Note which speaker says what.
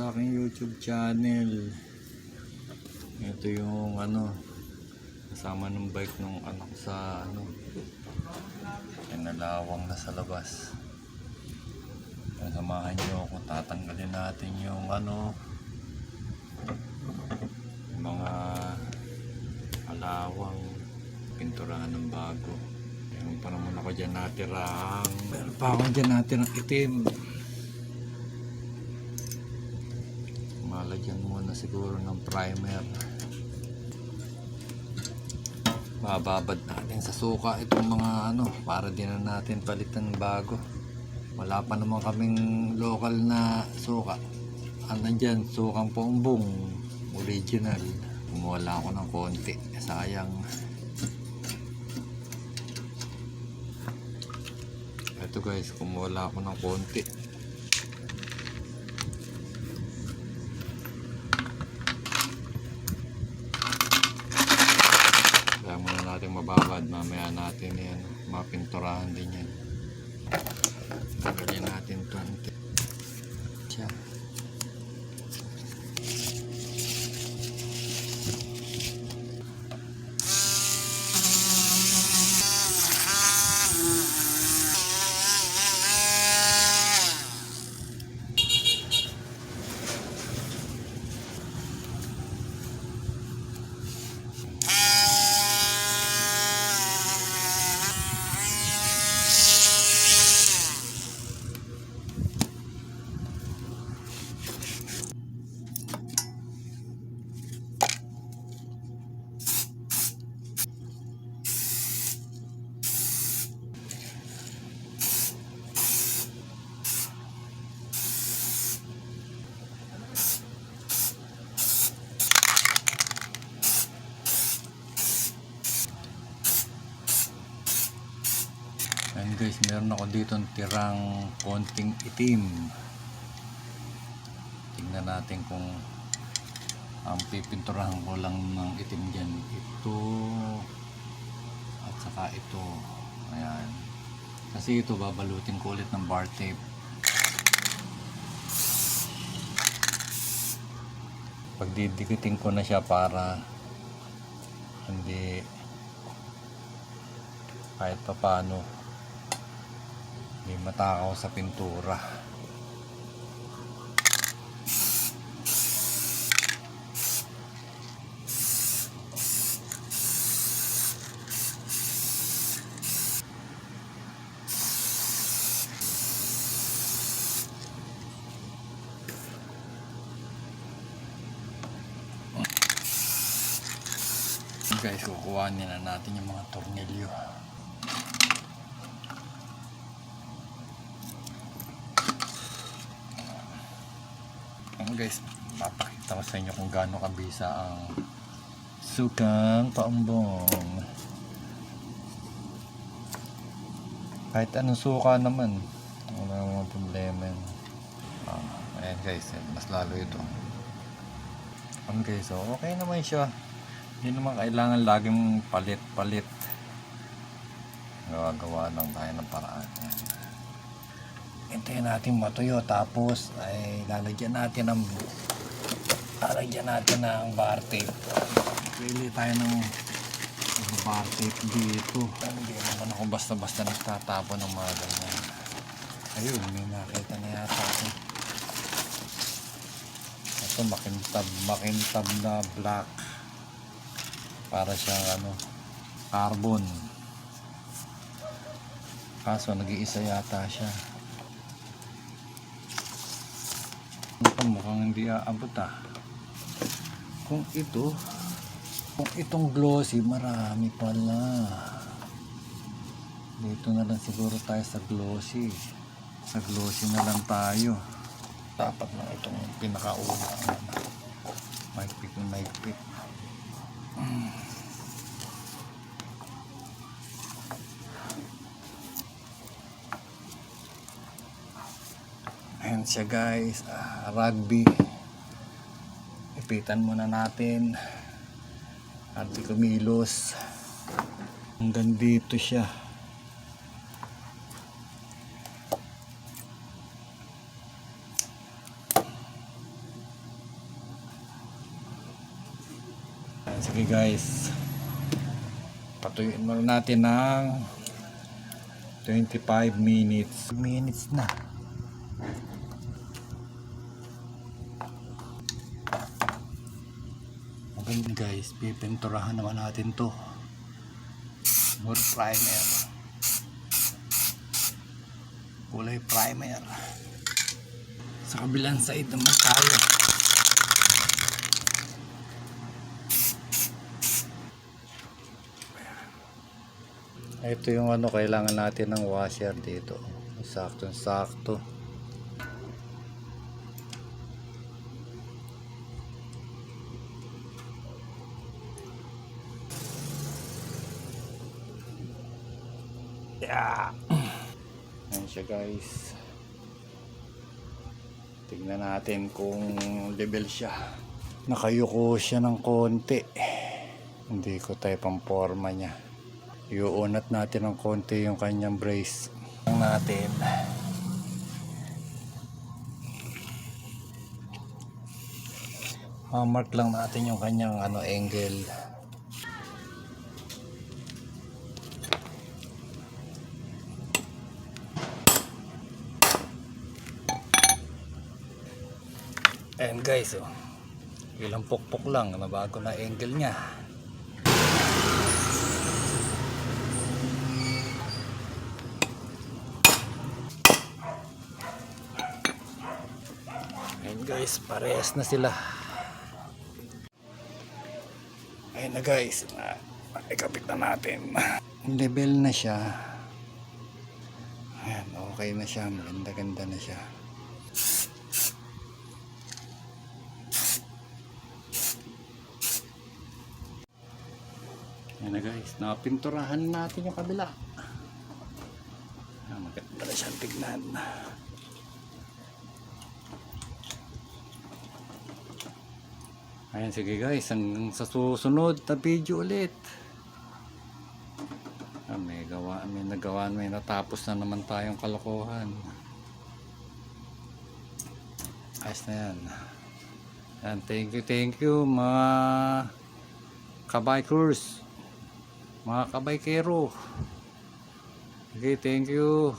Speaker 1: sa aking YouTube channel. Ito yung kasama ng bike nung anak sa pinalawang na sa labas. Samahan nyo ako, tatanggalin natin yung mga alawang, pinturahan ng bago. Meron pa naman ako dyan natirang itim. Malagyan muna siguro ng primer. Bababad natin sa suka itong mga para din na natin palitan bago. Wala pa naman kaming local na suka. Dyan, sukang Pongbong original. Kumuha ako ng konti, sayang. Ito guys, kumuha ako ng konti. Kaya muna natin mababad, mamaya natin yan mapinturahan din yan. Tanggalin natin ito. Tiyan. Ayan guys, meron ako dito tirang konting itim. Tingnan natin kung ang pipinturahan ko lang ng itim dyan. Ito at saka ito. Ayan. Kasi ito babalutin ko ulit ng bar tape. Pagdidikitin ko na siya para hindi kahit pa paano hindi matakaw sa pintura. Guys, kukuhanin na natin yung mga tornilyo. Guys, papakita ko sa inyo kung gaano kabisa ang sukang Pongbong. Kahit anong suka naman, wala namang problema yun. Ayan guys, mas lalo ito. Okay, so okay naman siya. Hindi naman kailangan laging palit-palit. Gawa lang tayo ng paraan. Hintayin natin matuyo, tapos ay lalagyan natin ng bar tape. Pili tayo ng bar tape dito. Hindi naman ako basta-basta nagtatapon ng mga ganyan. Ayun, may nakita na yata ako. Ito makintab na black. Para siyang carbon. Kaso nag-iisa yata siya. Mukhang hindi aabot Kung itong glossy, marami pala. Dito na lang siguro tayo sa glossy. Sa glossy na lang tayo. Dapat na itong pinakauna. Mahigpit. Ayan siya guys, rugby. Ipitan muna natin at kumilos hanggang dito siya. Sige guys, patuyuin muna natin ng 25 minutes na. Maganda guys, pipinturahan naman natin to. More primer, kulay primer. Sa kabilang side naman tayo. Ito yung ano, kailangan natin ng washer dito. Sakto. Yeah. Ayan siya guys. Tignan natin kung level siya. Nakayuko siya ng konti. Hindi ko tayo pang forma niya. Iuunat natin ng konti yung kanyang brace. Natin. Mark lang natin yung kanyang angle. Ayan guys, oh. Ilang pukpok lang, nabago na angle niya. Ayan guys, parehas na sila. Ayan na guys, ikapit na natin. Level na siya. Ayan, okay na siya, maganda na siya. Ayan na guys, napinturahan natin yung kabila. Maganda na siyang tignan. Ayan, sige guys, hanggang sa susunod na video ulit. May natapos na naman tayong kalokohan. Ayos na yan. Ayan, thank you mga kabikers, mga kabaykero. Okay, thank you.